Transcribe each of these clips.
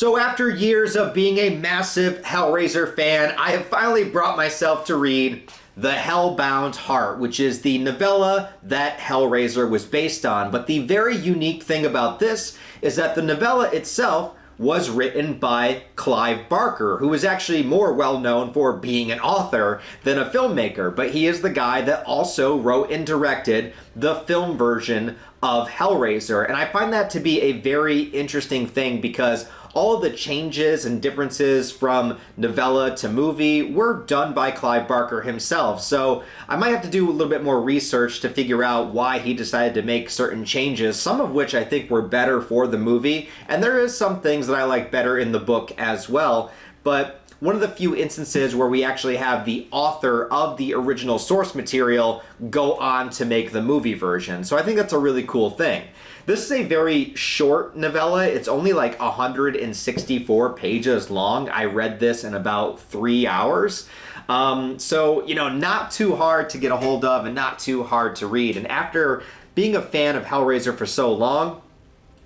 So after years of being a massive Hellraiser fan, I have finally brought myself to read The Hellbound Heart, which is the novella that Hellraiser was based on. But the very unique thing about this is that the novella itself was written by Clive Barker, who is actually more well known for being an author than a filmmaker, but he is the guy that also wrote and directed the film version of Hellraiser. And I find that to be a very interesting thing because all of the changes and differences from novella to movie were done by Clive Barker himself. So I might have to do a little bit more research to figure out why he decided to make certain changes, some of which I think were better for the movie. And there is some things that I like better in the book as well. But one of the few instances where we actually have the author of the original source material go on to make the movie version. So I think that's a really cool thing. This is a very short novella. It's only like 164 pages long. I read this in about 3 hours. So, not too hard to get a hold of and not too hard to read. And after being a fan of Hellraiser for so long,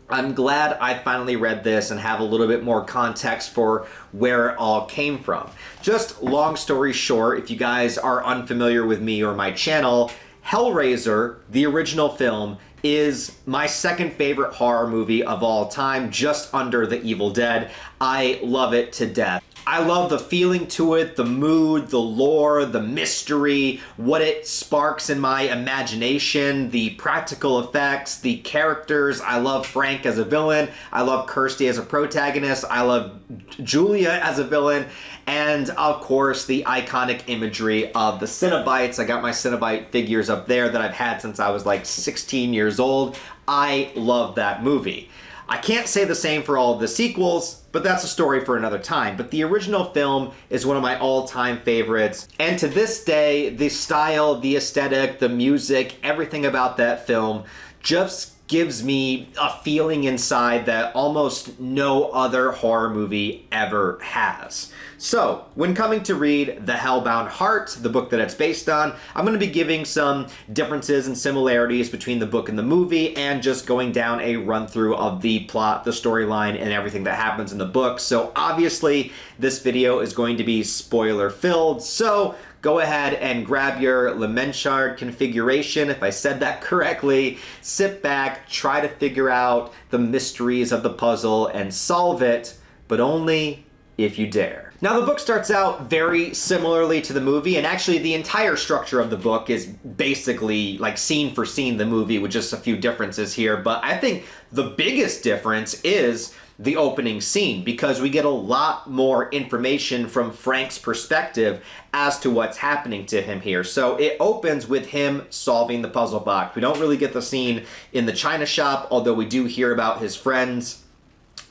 I'm glad I finally read this and have a little bit more context for where it all came from. Just long story short, if you guys are unfamiliar with me or my channel, Hellraiser, the original film, is my second favorite horror movie of all time, just under The Evil Dead. I love it to death. I love the feeling to it, the mood, the lore, the mystery, what it sparks in my imagination, the practical effects, the characters. I love Frank as a villain. I love Kirsty as a protagonist. I love Julia as a villain. And of course, the iconic imagery of the Cenobites. I got my Cenobite figures up there that I've had since I was like 16 years old. I love that movie. I can't say the same for all of the sequels, but that's a story for another time. But the original film is one of my all-time favorites. And to this day, the style, the aesthetic, the music, everything about that film just gives me a feeling inside that almost no other horror movie ever has. So, when coming to read The Hellbound Heart, the book that it's based on, I'm going to be giving some differences and similarities between the book and the movie, and just going down a run-through of the plot, the storyline, and everything that happens in the book. So obviously, this video is going to be spoiler-filled, so go ahead and grab your Lemenchard configuration, if I said that correctly. Sit back, try to figure out the mysteries of the puzzle, and solve it, but only if you dare. Now, the book starts out very similarly to the movie, and actually the entire structure of the book is basically like scene for scene the movie, with just a few differences here. But I think the biggest difference is the opening scene, because we get a lot more information from Frank's perspective as to what's happening to him here. So it opens with him solving the puzzle box. We don't really get the scene in the china shop, although we do hear about his friends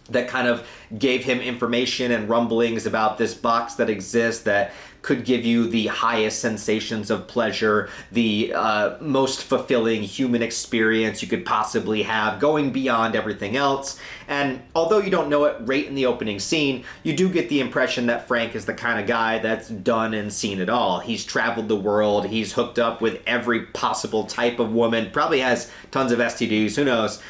that kind of gave him information and rumblings about this box that exists that could give you the highest sensations of pleasure, the most fulfilling human experience you could possibly have, going beyond everything else. And although you don't know it right in the opening scene, you do get the impression that Frank is the kind of guy that's done and seen it all. He's traveled the world, he's hooked up with every possible type of woman, probably has tons of STDs, who knows.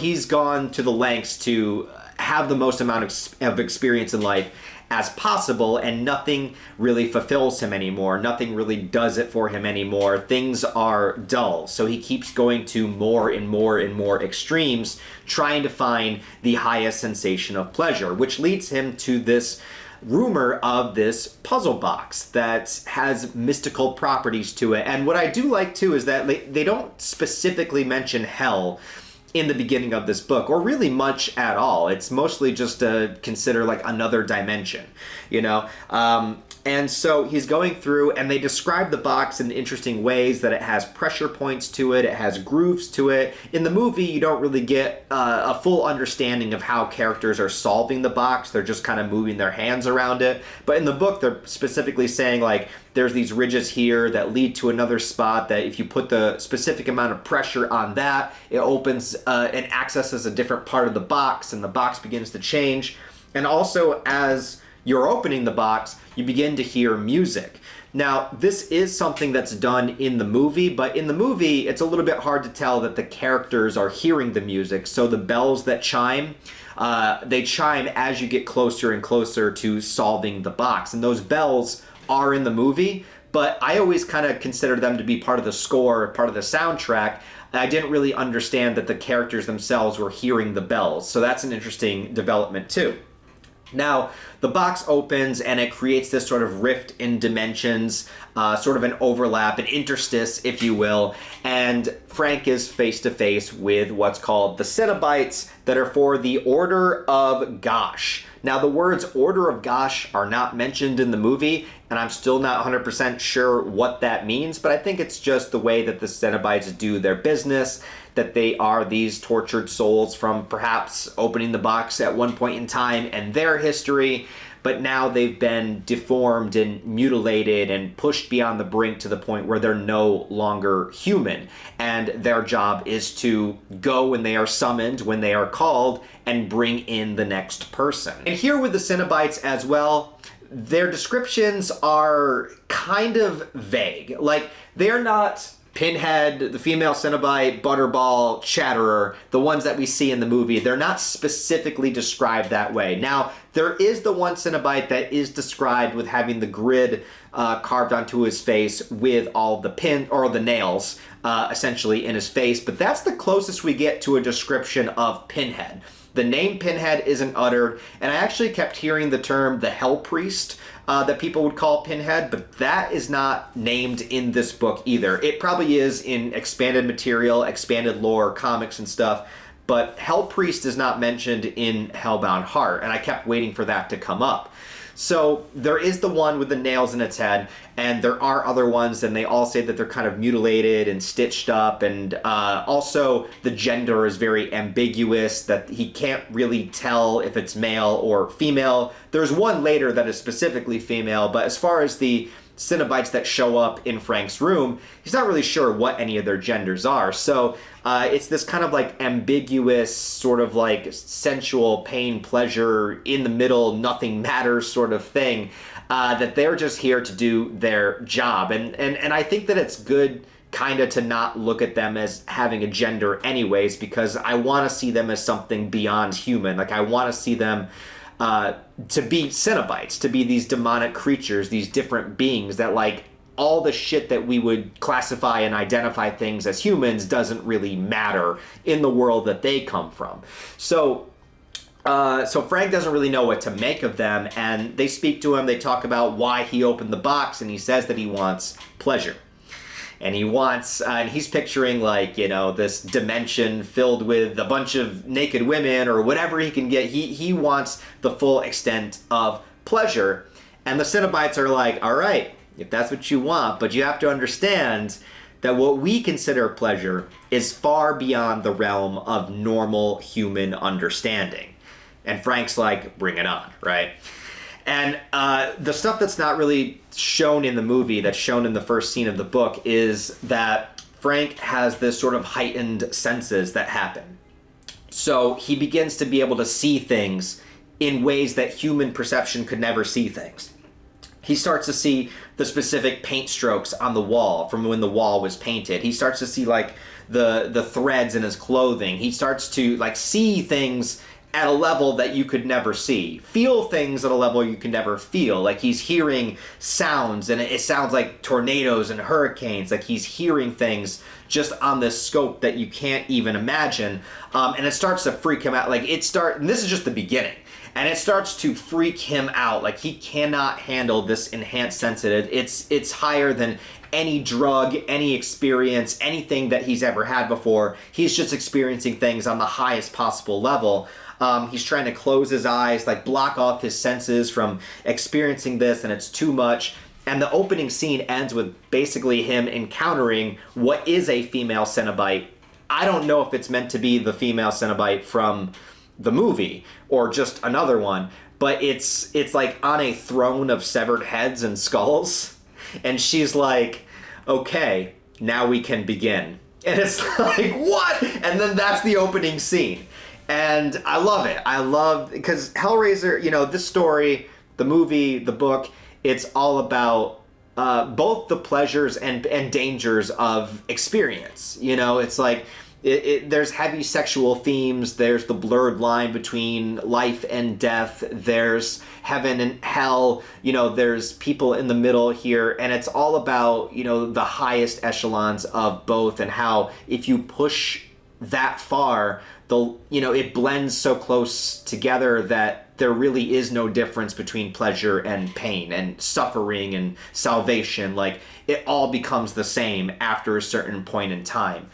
He's gone to the lengths to have the most amount of experience in life as possible, and nothing really fulfills him anymore. Nothing really does it for him anymore. Things are dull. So he keeps going to more and more and more extremes, trying to find the highest sensation of pleasure, which leads him to this rumor of this puzzle box that has mystical properties to it. And what I do like too is that they don't specifically mention hell in the beginning of this book, or really much at all. It's mostly just to consider like another dimension, And so he's going through, and they describe the box in interesting ways, that it has pressure points to it, it has grooves to it. In the movie, you don't really get a full understanding of how characters are solving the box. They're just kind of moving their hands around it. But in the book, they're specifically saying, like, there's these ridges here that lead to another spot that if you put the specific amount of pressure on that, it opens and accesses a different part of the box, and the box begins to change. And also, as you're opening the box, you begin to hear music. Now, this is something that's done in the movie, but in the movie, it's a little bit hard to tell that the characters are hearing the music. So the bells that chime, they chime as you get closer and closer to solving the box. And those bells are in the movie, but I always kind of considered them to be part of the score, part of the soundtrack. I didn't really understand that the characters themselves were hearing the bells. So that's an interesting development too. Now, the box opens and it creates this sort of rift in dimensions, sort of an overlap, an interstice, if you will, and Frank is face to face with what's called the Cenobites that are for the Order of Gosh. Now, the words Order of Gosh are not mentioned in the movie, and I'm still not 100% sure what that means, but I think it's just the way that the Cenobites do their business, that they are these tortured souls from perhaps opening the box at one point in time in their history, but now they've been deformed and mutilated and pushed beyond the brink to the point where they're no longer human. And their job is to go when they are summoned, when they are called, and bring in the next person. And here with the Cenobites as well, their descriptions are kind of vague. Like, they're not Pinhead, the female Cenobite, Butterball, Chatterer, the ones that we see in the movie. They're not specifically described that way. Now, there is the one Cenobite that is described with having the grid carved onto his face with all the the nails essentially in his face, but that's the closest we get to a description of Pinhead. The name Pinhead isn't uttered, and I actually kept hearing the term the Hell Priest that people would call Pinhead, but that is not named in this book either. It probably is in expanded material, expanded lore, comics and stuff, but Hell Priest is not mentioned in Hellbound Heart, and I kept waiting for that to come up. So there is the one with the nails in its head, and there are other ones, and they all say that they're kind of mutilated and stitched up, and also the gender is very ambiguous, that he can't really tell if it's male or female. There's one later that is specifically female, but as far as the Cenobites that show up in Frank's room, he's not really sure what any of their genders are. So it's this kind of like ambiguous, sort of like sensual pain, pleasure, in the middle, nothing matters sort of thing, that they're just here to do their job. And I think that it's good kind of to not look at them as having a gender anyways, because I want to see them as something beyond human. Like, I want to see them to be Cenobites, to be these demonic creatures, these different beings that, like, all the shit that we would classify and identify things as humans doesn't really matter in the world that they come from. So Frank doesn't really know what to make of them, and they speak to him, they talk about why he opened the box, and he says that he wants pleasure. And he wants, and he's picturing, like, you know, this dimension filled with a bunch of naked women or whatever he can get. He wants the full extent of pleasure. And the Cenobites are like, all right, if that's what you want, but you have to understand that what we consider pleasure is far beyond the realm of normal human understanding. And Frank's like, bring it on, right? And the stuff that's not really shown in the movie, that's shown in the first scene of the book, is that Frank has this sort of heightened senses that happen. So he begins to be able to see things in ways that human perception could never see things. He starts to see the specific paint strokes on the wall from when the wall was painted. He starts to see, like, the threads in his clothing. He starts to, like, see things at a level that you could never see. Feel things at a level you can never feel. Like, he's hearing sounds, and it sounds like tornadoes and hurricanes. Like, he's hearing things just on this scope that you can't even imagine. And it starts to freak him out. Like, and this is just the beginning. And it starts to freak him out. Like, he cannot handle this enhanced sensitive. It's higher than any drug, any experience, anything that he's ever had before. He's just experiencing things on the highest possible level. He's trying to close his eyes, like, block off his senses from experiencing this, and it's too much. And the opening scene ends with basically him encountering what is a female Cenobite. I don't know if it's meant to be the female Cenobite from the movie or just another one, but it's like on a throne of severed heads and skulls, and she's like, okay, now we can begin. And it's like, what? And then that's the opening scene. And I love it. I love, because Hellraiser, you know, this story, the movie, the book, it's all about both the pleasures and dangers of experience. You know, it's like there's heavy sexual themes. There's the blurred line between life and death. There's heaven and hell. You know, there's people in the middle here, and it's all about, you know, the highest echelons of both, and how if you push that far, it blends so close together that there really is no difference between pleasure and pain and suffering and salvation. Like, it all becomes the same after a certain point in time,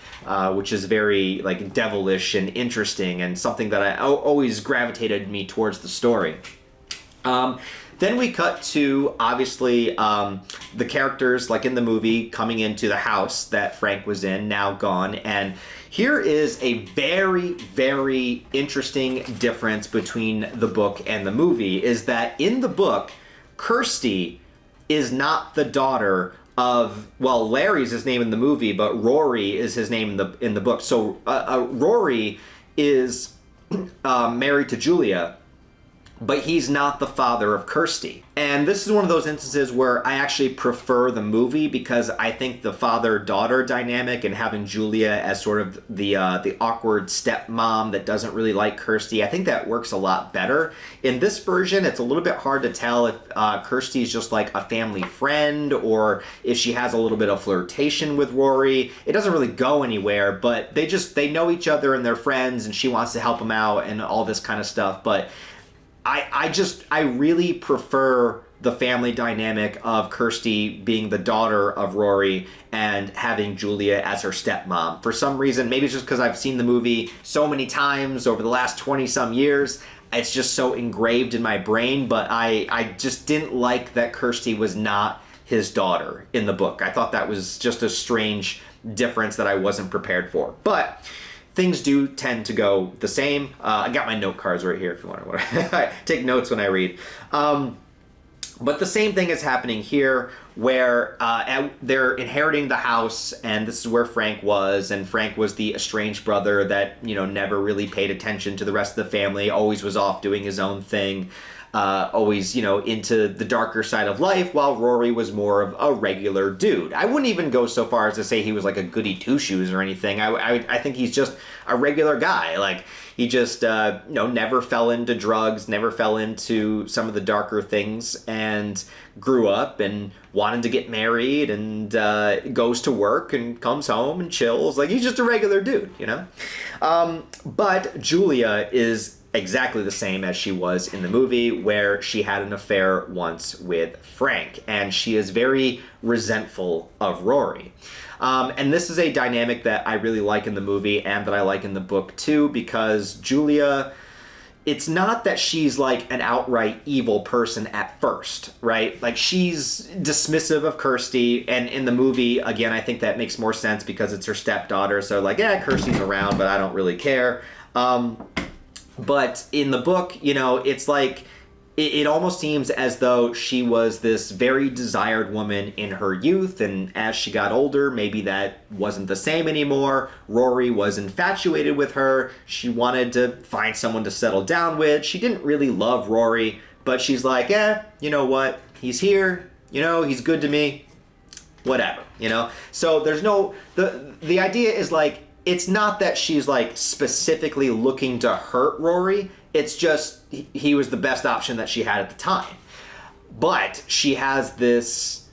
which is very, like, devilish and interesting, and something that I always gravitated me towards the story. Then we cut to, obviously, the characters, like in the movie, coming into the house that Frank was in, now gone. And here is a very, very interesting difference between the book and the movie, is that in the book, Kirsty is not the daughter of, well, Larry's his name in the movie, but Rory is his name in the book. So Rory is married to Julia, but he's not the father of Kirsty. And this is one of those instances where I actually prefer the movie, because I think the father-daughter dynamic and having Julia as sort of the awkward stepmom that doesn't really like Kirsty, I think that works a lot better. In this version, it's a little bit hard to tell if Kirsty's just like a family friend, or if she has a little bit of flirtation with Rory. It doesn't really go anywhere, but they know each other and they're friends, and she wants to help him out and all this kind of stuff. But I really prefer the family dynamic of Kirsty being the daughter of Rory and having Julia as her stepmom. For some reason, maybe it's just because I've seen the movie so many times over the last 20-some years, it's just so engraved in my brain, but I just didn't like that Kirsty was not his daughter in the book. I thought that was just a strange difference that I wasn't prepared for. But things do tend to go the same. I got my note cards right here if you want to I take notes when I read. But the same thing is happening here, where they're inheriting the house, and this is where Frank was, and Frank was the estranged brother that, you know, never really paid attention to the rest of the family, always was off doing his own thing. Always, you know, into the darker side of life, while Rory was more of a regular dude. I wouldn't even go so far as to say he was like a goody two-shoes or anything. I think he's just a regular guy. Like, he just, never fell into drugs, never fell into some of the darker things, and grew up and wanted to get married, and goes to work and comes home and chills. Like, he's just a regular dude, you know? But Julia is exactly the same as she was in the movie, where she had an affair once with Frank, and she is very resentful of Rory. And this is a dynamic that I really like in the movie, and that I like in the book too, because Julia, it's not that she's like an outright evil person at first, right? Like, she's dismissive of Kirsty, and in the movie, again, I think that makes more sense because it's her stepdaughter, so like, yeah, Kirsty's around, but I don't really care. But in the book, you know, it's like, it almost seems as though she was this very desired woman in her youth, and as she got older, maybe that wasn't the same anymore. Rory was infatuated with her. She wanted to find someone to settle down with. She didn't really love Rory, but she's like, you know what? He's here. You know, he's good to me. Whatever, you know? So there's no... The idea is like, it's not that she's like specifically looking to hurt Rory. It's just he was the best option that she had at the time. But she has this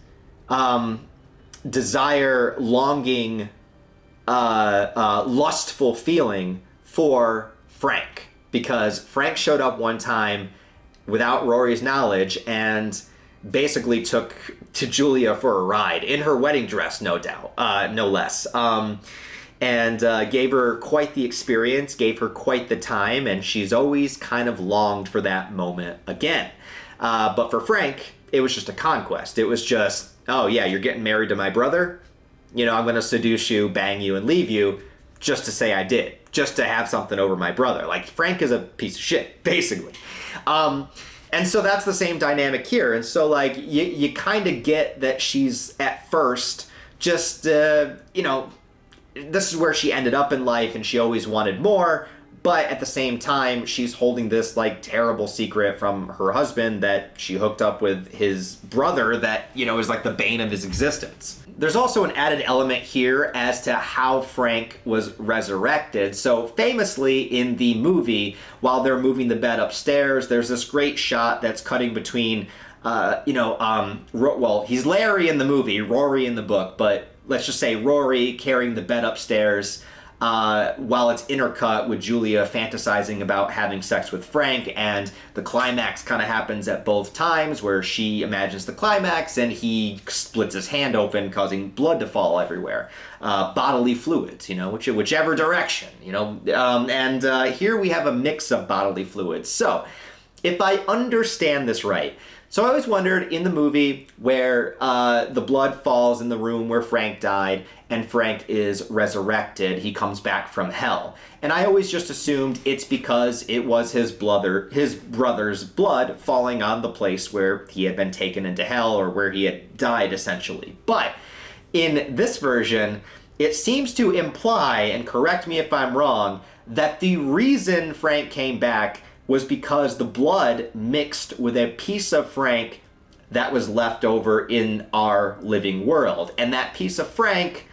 desire, longing, lustful feeling for Frank, because Frank showed up one time without Rory's knowledge and basically took to Julia for a ride in her wedding dress, no doubt, no less. And gave her quite the experience, gave her quite the time, and she's always kind of longed for that moment again. But for Frank, it was just a conquest. It was just, oh yeah, you're getting married to my brother? You know, I'm going to seduce you, bang you, and leave you just to say I did, just to have something over my brother. Like, Frank is a piece of shit, basically. And so that's the same dynamic here. And so, like, you kind of get that she's, at first, just, this is where she ended up in life, and she always wanted more, But at the same time, she's holding this like terrible secret from her husband that she hooked up with his brother that, you know, is like the bane of his existence. There's also an added element here as to how Frank was resurrected. So famously in the movie, while they're moving the bed upstairs, there's this great shot that's cutting between, well, he's Larry in the movie, Rory in the book, but let's just say Rory carrying the bed upstairs, while it's intercut with Julia fantasizing about having sex with Frank, and the climax kind of happens at both times where she imagines the climax and he splits his hand open, causing blood to fall everywhere. Bodily fluids, you know, whichever direction, you know, and here we have a mix of bodily fluids. So if I understand this right, so I always wondered in the movie where the blood falls in the room where Frank died and Frank is resurrected, he comes back from hell. And I always just assumed it's because it was his brother's blood falling on the place where he had been taken into hell or where he had died essentially. But in this version, it seems to imply, and correct me if I'm wrong, that the reason Frank came back was because the blood mixed with a piece of Frank that was left over in our living world. And that piece of Frank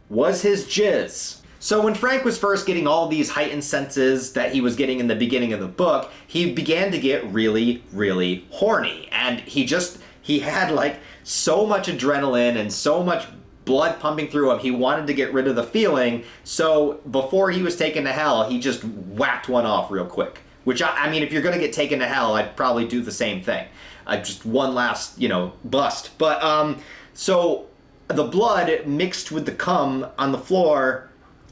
was his jizz. So when Frank was first getting all these heightened senses that he was getting in the beginning of the book, he began to get really, really horny. And he had like so much adrenaline and so much blood pumping through him, he wanted to get rid of the feeling. So before he was taken to hell, he just whacked one off real quick. Which, I mean, if you're going to get taken to hell, I'd probably do the same thing. Just one last, you know, bust. But, so the blood mixed with the cum on the floor,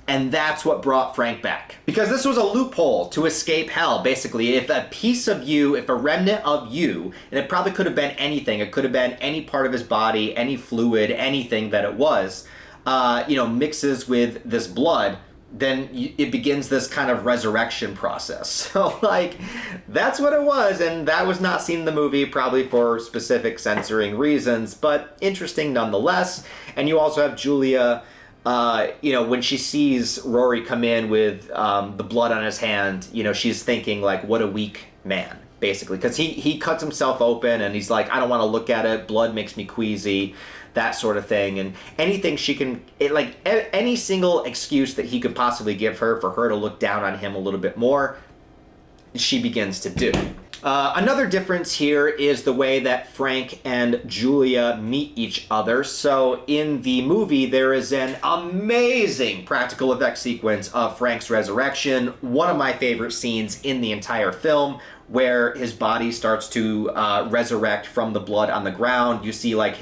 and that's what brought Frank back. Because this was a loophole to escape hell, basically. If a piece of you, if a remnant of you, and it probably could have been anything, it could have been any part of his body, any fluid, anything that it was, mixes with this blood, then it begins this kind of resurrection process. So, like, that's what it was, and that was not seen in the movie, probably for specific censoring reasons, but interesting nonetheless. And you also have Julia, when she sees Rory come in with the blood on his hand, you know, she's thinking, like, what a weak man, basically. Because he cuts himself open, and he's like, I don't want to look at it, blood makes me queasy, that sort of thing. And anything she can, any single excuse that he could possibly give her for her to look down on him a little bit more, she begins to do. Another difference here is the way that Frank and Julia meet each other. So in the movie, there is an amazing practical effects sequence of Frank's resurrection, one of my favorite scenes in the entire film, where his body starts to resurrect from the blood on the ground. You see like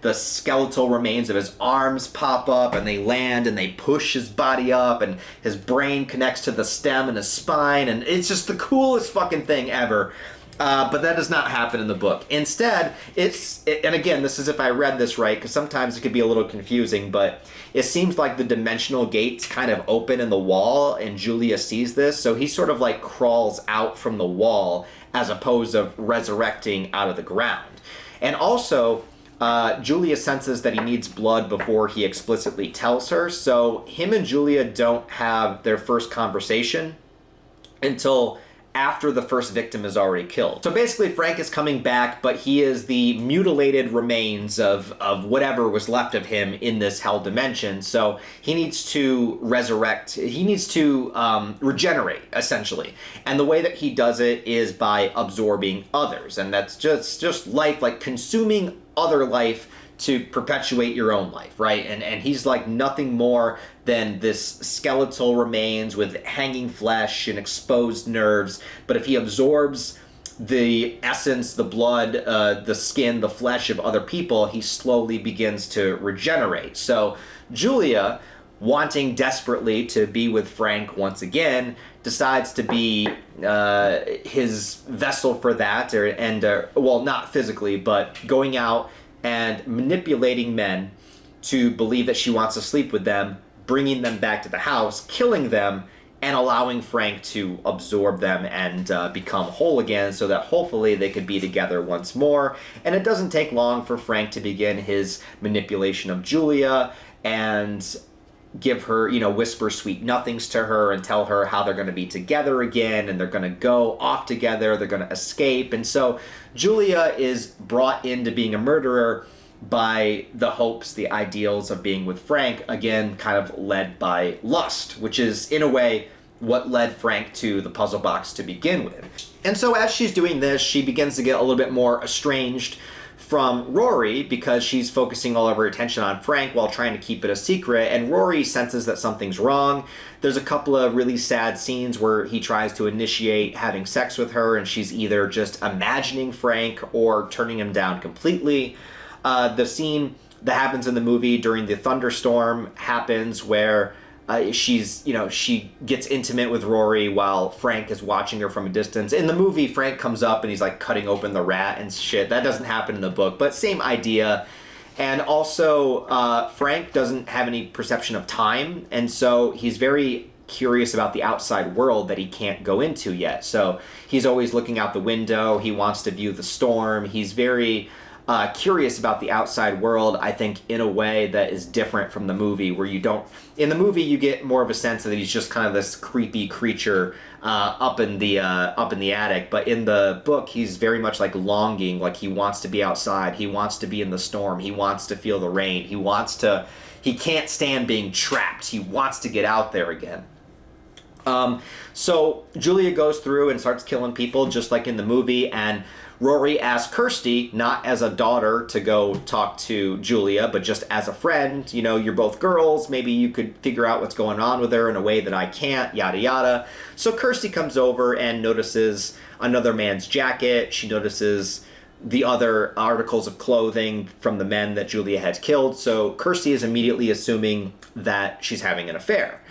the skeletal remains of his arms pop up, and they land and they push his body up, and his brain connects to the stem and his spine, and it's just the coolest fucking thing ever. But that does not happen in the book. Instead, and again, this is if I read this right, because sometimes it could be a little confusing, but it seems like the dimensional gates kind of open in the wall, and Julia sees this, so he sort of like crawls out from the wall as opposed to resurrecting out of the ground. And also, Julia senses that he needs blood before he explicitly tells her, so him and Julia don't have their first conversation until after the first victim is already killed. So basically Frank is coming back, but he is the mutilated remains of whatever was left of him in this hell dimension. So he needs to resurrect, he needs to regenerate, essentially. And the way that he does it is by absorbing others. And that's just life, like consuming other life to perpetuate your own life, right? And he's like nothing more than this skeletal remains with hanging flesh and exposed nerves. But if he absorbs the essence, the blood, the skin, the flesh of other people, he slowly begins to regenerate. So Julia, wanting desperately to be with Frank once again, decides to be his vessel for that, well, not physically, but going out and manipulating men to believe that she wants to sleep with them, bringing them back to the house, killing them, and allowing Frank to absorb them and become whole again, so that hopefully they could be together once more. And it doesn't take long for Frank to begin his manipulation of Julia, and give her, whisper sweet nothings to her and tell her how they're going to be together again, and they're going to go off together, they're going to escape. And so Julia is brought into being a murderer by the hopes, the ideals of being with Frank, again, kind of led by lust, which is, in a way, what led Frank to the puzzle box to begin with. And so as she's doing this, she begins to get a little bit more estranged from Rory because she's focusing all of her attention on Frank while trying to keep it a secret, and Rory senses that something's wrong. There's a couple of really sad scenes where he tries to initiate having sex with her, and she's either just imagining Frank or turning him down completely. The scene that happens in the movie during the thunderstorm happens where she gets intimate with Rory while Frank is watching her from a distance. In the movie, Frank comes up and he's like cutting open the rat and shit. That doesn't happen in the book, but same idea. And also, Frank doesn't have any perception of time, and so he's very curious about the outside world that he can't go into yet. So he's always looking out the window. He wants to view the storm. He's very curious about the outside world, I think, in a way that is different from the movie, where you don't... In the movie, you get more of a sense that he's just kind of this creepy creature up in the attic, but in the book, he's very much like longing, like he wants to be outside, he wants to be in the storm, he wants to feel the rain, he can't stand being trapped, he wants to get out there again. So Julia goes through and starts killing people just like in the movie, and Rory asks Kirsty, not as a daughter, to go talk to Julia, but just as a friend. You're both girls, maybe you could figure out what's going on with her in a way that I can't, yada yada. So Kirsty comes over and notices another man's jacket. She notices the other articles of clothing from the men that Julia had killed. So Kirsty is immediately assuming that she's having an affair,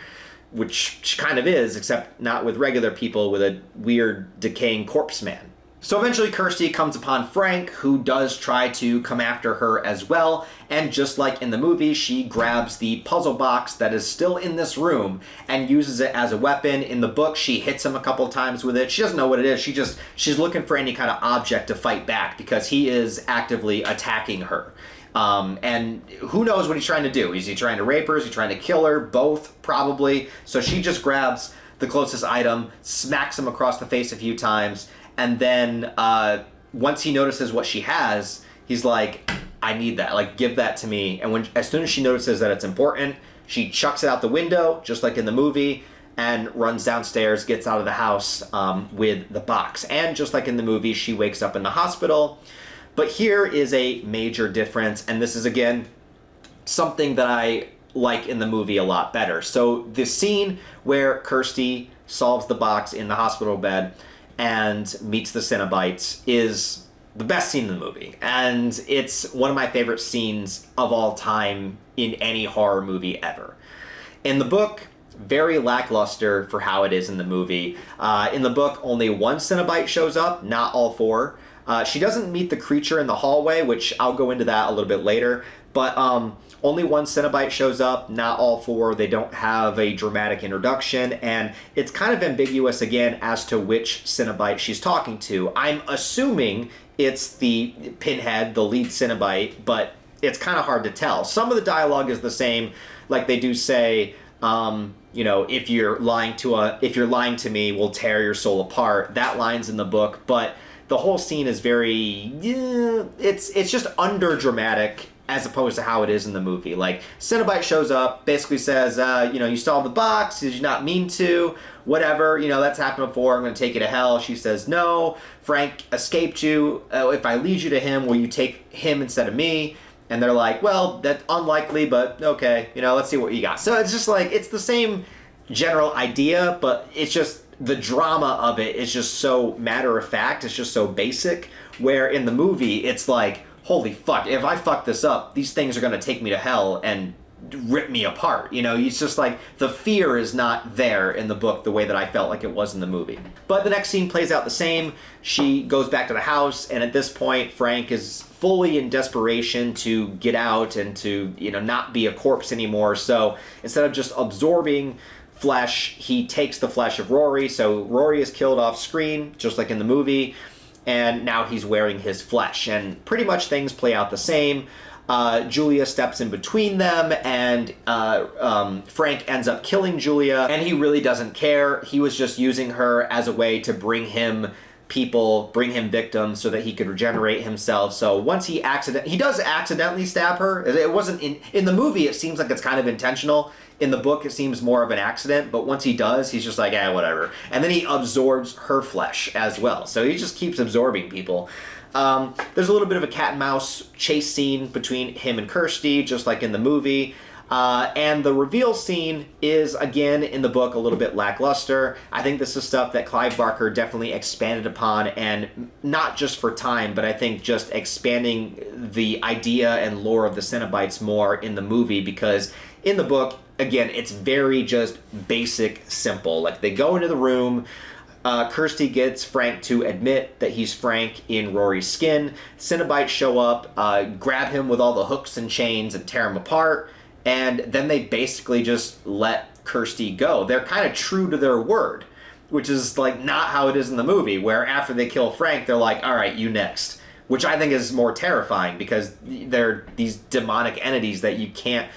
which she kind of is, except not with regular people, with a weird decaying corpse man. So eventually Kirsty comes upon Frank, who does try to come after her as well, and just like in the movie, she grabs the puzzle box that is still in this room and uses it as a weapon. In the book, she hits him a couple times with it. She doesn't know what it is. She's looking for any kind of object to fight back because he is actively attacking her. And who knows what he's trying to do? Is he trying to rape her? Is he trying to kill her? Both, probably. So she just grabs the closest item, smacks him across the face a few times, and then once he notices what she has, he's like, I need that. Like, give that to me. And as soon as she notices that it's important, she chucks it out the window, just like in the movie, and runs downstairs, gets out of the house with the box. And just like in the movie, she wakes up in the hospital. But here is a major difference, and this is, again, something that I like in the movie a lot better. So the scene where Kirsty solves the box in the hospital bed and meets the Cenobites is the best scene in the movie. And it's one of my favorite scenes of all time in any horror movie ever. In the book, very lackluster for how it is in the movie. In the book, only one Cenobite shows up, not all four. She doesn't meet the creature in the hallway, which I'll go into that a little bit later, but only one Cenobite shows up, not all four. They don't have a dramatic introduction, and it's kind of ambiguous, again, as to which Cenobite she's talking to. I'm assuming it's the Pinhead, the lead Cenobite, but it's kind of hard to tell. Some of the dialogue is the same, like they do say, if you're lying to me, we'll tear your soul apart. That line's in the book, but the whole scene is very, it's just under dramatic as opposed to how it is in the movie. Like, Cenobite shows up, basically says, you solved the box, did you not mean to? Whatever, that's happened before, I'm going to take you to hell. She says, no, Frank escaped you. If I lead you to him, will you take him instead of me? And they're like, well, that's unlikely, but okay, let's see what you got. So it's just like, it's the same general idea, but it's just, the drama of it is just so matter of fact, it's just so basic, where in the movie, it's like, holy fuck, if I fuck this up, these things are going to take me to hell and rip me apart. It's just like, the fear is not there in the book the way that I felt like it was in the movie. But the next scene plays out the same. She goes back to the house, and at this point, Frank is fully in desperation to get out and to, not be a corpse anymore. So instead of just absorbing flesh, he takes the flesh of Rory. So Rory is killed off screen, just like in the movie, and now he's wearing his flesh, and pretty much things play out the same. Julia steps in between them, and Frank ends up killing Julia, and he really doesn't care. He was just using her as a way to bring him victims so that he could regenerate himself. So once he does accidentally stab her. It wasn't in the movie, it seems like it's kind of intentional. In the book, it seems more of an accident, but once he does, he's just like, whatever. And then he absorbs her flesh as well. So he just keeps absorbing people. There's a little bit of a cat and mouse chase scene between him and Kirsty, just like in the movie. And the reveal scene is, again, in the book, a little bit lackluster. I think this is stuff that Clive Barker definitely expanded upon, and not just for time, but I think just expanding the idea and lore of the Cenobites more in the movie, because in the book, again, it's very just basic, simple. Like, they go into the room, Kirsty gets Frank to admit that he's Frank in Rory's skin. Cenobites show up, grab him with all the hooks and chains and tear him apart, and then they basically just let Kirsty go. They're kind of true to their word, which is like not how it is in the movie, where after they kill Frank, they're like, all right, you next. Which I think is more terrifying, because they're these demonic entities that you can't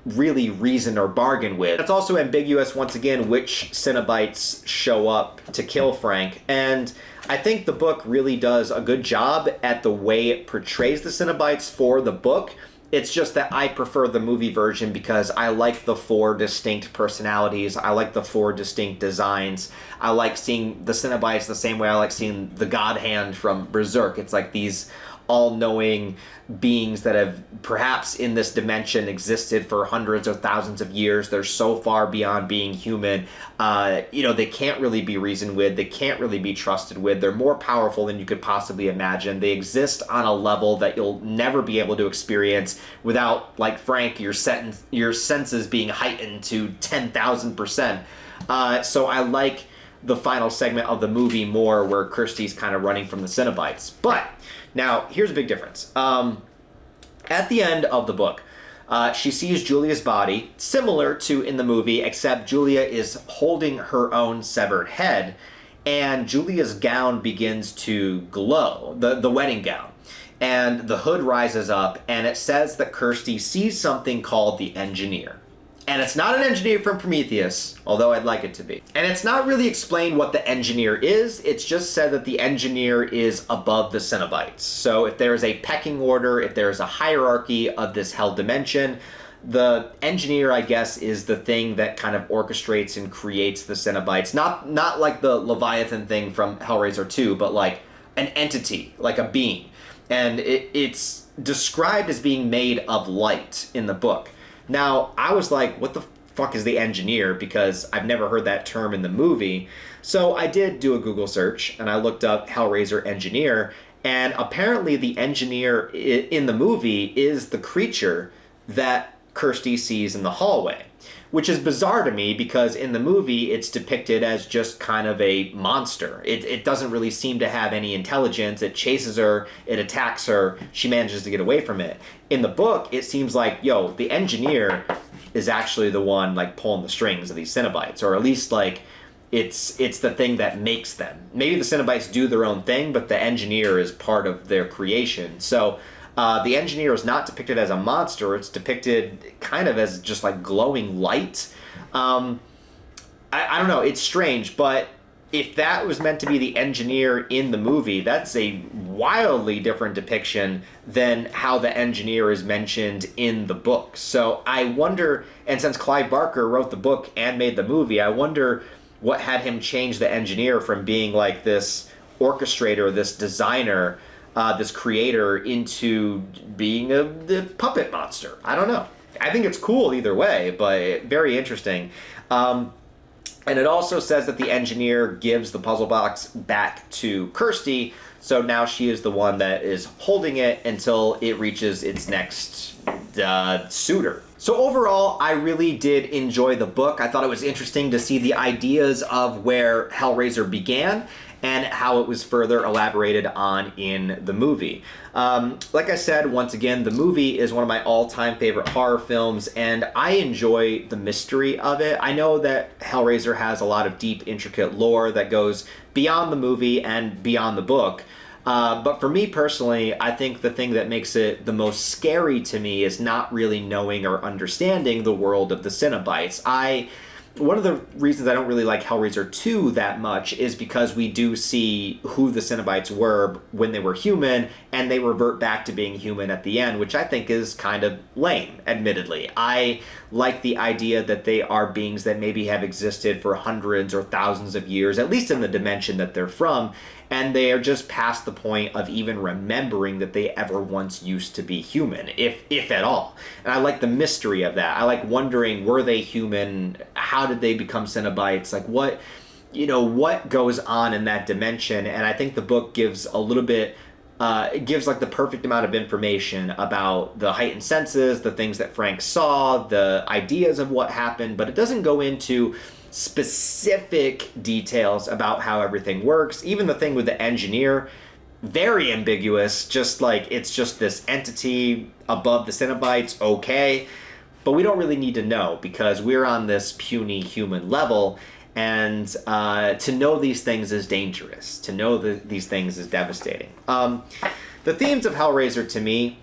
really reason or bargain with. It's also ambiguous, once again, which Cenobites show up to kill Frank. And I think the book really does a good job at the way it portrays the Cenobites for the book. It's just that I prefer the movie version because I like the 4 distinct personalities. I like the 4 distinct designs. I like seeing the Cenobites the same way I like seeing the God Hand from Berserk. It's like these all-knowing beings that have perhaps in this dimension existed for hundreds or thousands of years. They're so far beyond being human. They can't really be reasoned with. They can't really be trusted with. They're more powerful than you could possibly imagine. They exist on a level that you'll never be able to experience without, like Frank, your senses being heightened to 10,000%. So I like the final segment of the movie more, where Kirsty's kind of running from the Cenobites. But now, here's a big difference. At the end of the book, she sees Julia's body, similar to in the movie, except Julia is holding her own severed head, and Julia's gown begins to glow, the wedding gown. And the hood rises up, and it says that Kirsty sees something called the Engineer. And it's not an engineer from Prometheus, although I'd like it to be. And it's not really explained what the Engineer is. It's just said that the Engineer is above the Cenobites. So if there's a pecking order, if there's a hierarchy of this hell dimension, the Engineer, I guess, is the thing that kind of orchestrates and creates the Cenobites. Not like the Leviathan thing from Hellraiser 2, but like an entity, like a being. And it's described as being made of light in the book. Now, I was like, what the fuck is the Engineer? Because I've never heard that term in the movie. So I did do a Google search, and I looked up Hellraiser Engineer, and apparently the Engineer in the movie is the creature that Kirsty sees in the hallway. Which is bizarre to me, because in the movie it's depicted as just kind of a monster. It doesn't really seem to have any intelligence. It chases her, it attacks her, she manages to get away from it. In the book, it seems like, the Engineer is actually the one like pulling the strings of these Cenobites, or at least like it's the thing that makes them. Maybe the Cenobites do their own thing, but the Engineer is part of their creation. So the Engineer is not depicted as a monster. It's depicted kind of as just like glowing light. I don't know. It's strange, but if that was meant to be the Engineer in the movie, that's a wildly different depiction than how the Engineer is mentioned in the book. So I wonder, and since Clive Barker wrote the book and made the movie, I wonder what had him change the Engineer from being like this orchestrator, this designer, this creator, into being the puppet monster. I don't know. I think it's cool either way, but very interesting. And it also says that the Engineer gives the puzzle box back to Kirsty, so now she is the one that is holding it until it reaches its next suitor. So overall, I really did enjoy the book. I thought it was interesting to see the ideas of where Hellraiser began and how it was further elaborated on in the movie. Like I said, once again, the movie is one of my all-time favorite horror films, and I enjoy the mystery of it. I know that Hellraiser has a lot of deep, intricate lore that goes beyond the movie and beyond the book, But for me personally, I think the thing that makes it the most scary to me is not really knowing or understanding the world of the Cenobites. One of the reasons I don't really like Hellraiser 2 that much is because we do see who the Cenobites were when they were human, and they revert back to being human at the end, which I think is kind of lame, admittedly. I like the idea that they are beings that maybe have existed for hundreds or thousands of years, at least in the dimension that they're from, and they are just past the point of even remembering that they ever once used to be human, if at all. And I like the mystery of that. I like wondering, were they human? How did they become Cenobites? Like, what goes on in that dimension? And I think the book gives a little bit, it gives like the perfect amount of information about the heightened senses, the things that Frank saw, the ideas of what happened, but it doesn't go into specific details about how everything works. Even the thing with the engineer, very ambiguous, just like it's just this entity above the Cenobites, okay, but we don't really need to know because we're on this puny human level, and to know these things is dangerous. To know these things is devastating. The themes of Hellraiser to me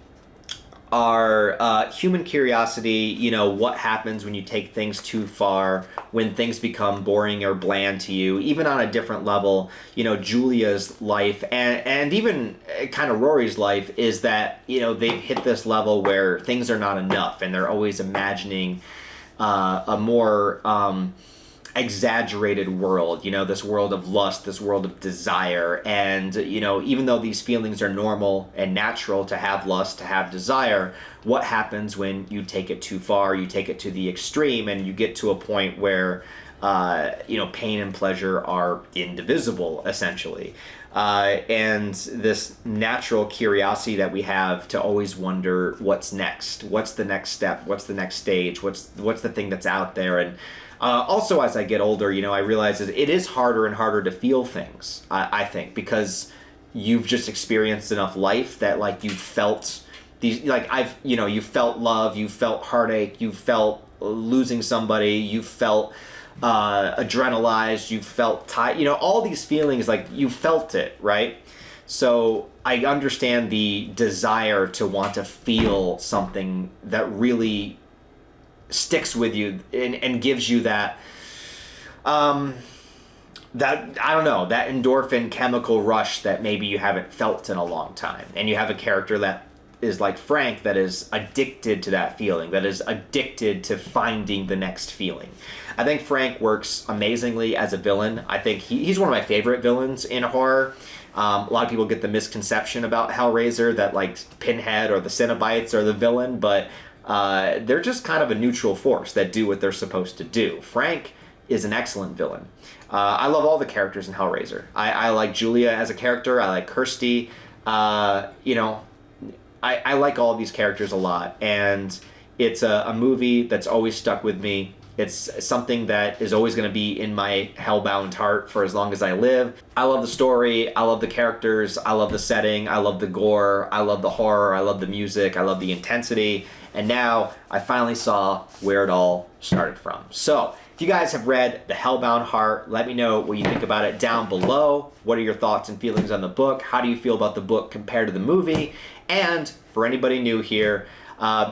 are human curiosity, what happens when you take things too far, when things become boring or bland to you, even on a different level. Julia's life and even kind of Rory's life is that, they've hit this level where things are not enough, and they're always imagining a more exaggerated world, this world of lust, this world of desire. And, even though these feelings are normal and natural to have lust, to have desire, what happens when you take it too far, you take it to the extreme, and you get to a point where, pain and pleasure are indivisible, essentially. And this natural curiosity that we have to always wonder what's next, what's the next step, what's the next stage, what's the thing that's out there. And also, as I get older, I realize it is harder and harder to feel things, I think, because you've just experienced enough life that, like, you've felt these, like, you felt love, you felt heartache, you felt losing somebody, you felt adrenalized, you felt tired, all these feelings, like, you felt it, right? So I understand the desire to want to feel something that really sticks with you and gives you that that endorphin chemical rush that maybe you haven't felt in a long time. And you have a character that is like Frank, that is addicted to that feeling, that is addicted to finding the next feeling. I think Frank works amazingly as a villain. I think he's one of my favorite villains in horror. A lot of people get the misconception about Hellraiser that, like, Pinhead or the Cenobites are the villain, but they're just kind of a neutral force that do what they're supposed to do. Frank is an excellent villain. I love all the characters in Hellraiser. I like Julia as a character. I like Kirsty. I like all of these characters a lot. And it's a movie that's always stuck with me. It's something that is always going to be in my Hellbound Heart for as long as I live. I love the story. I love the characters. I love the setting. I love the gore. I love the horror. I love the music. I love the intensity. And now I finally saw where it all started from. So if you guys have read The Hellbound Heart, let me know what you think about it down below. What are your thoughts and feelings on the book? How do you feel about the book compared to the movie? And for anybody new here,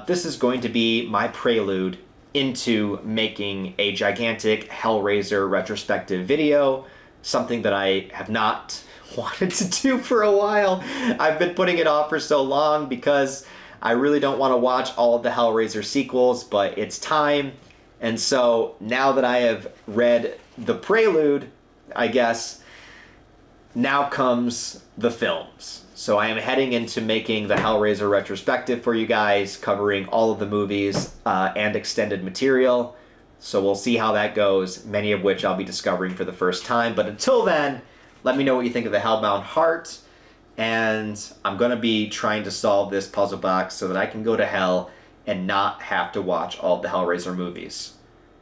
this is going to be my prelude into making a gigantic Hellraiser retrospective video, something that I have not wanted to do for a while. I've been putting it off for so long because I really don't want to watch all of the Hellraiser sequels, but it's time. And so now that I have read the prelude, I guess, now comes the films. So I am heading into making the Hellraiser retrospective for you guys, covering all of the movies and extended material. So we'll see how that goes, many of which I'll be discovering for the first time. But until then, let me know what you think of the Hellbound Heart. And I'm going to be trying to solve this puzzle box so that I can go to hell and not have to watch all of the Hellraiser movies,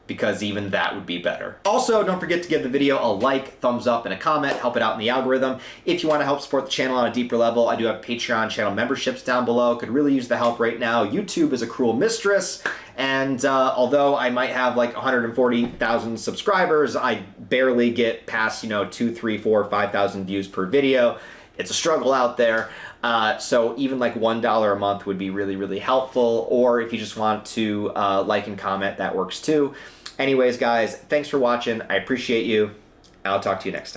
because even that would be better. Also, don't forget to give the video a like, thumbs up, and a comment. Help it out in the algorithm. If you want to help support the channel on a deeper level, I do have Patreon channel memberships down below. Could really use the help right now. YouTube is a cruel mistress, and although I might have like 140,000 subscribers, I barely get past, 2, 3, 4, 5,000 views per video. it's a struggle out there. So even like $1 a month would be really, really helpful. Or if you just want to like and comment, that works too. Anyways, guys, thanks for watching. I appreciate you. I'll talk to you next time.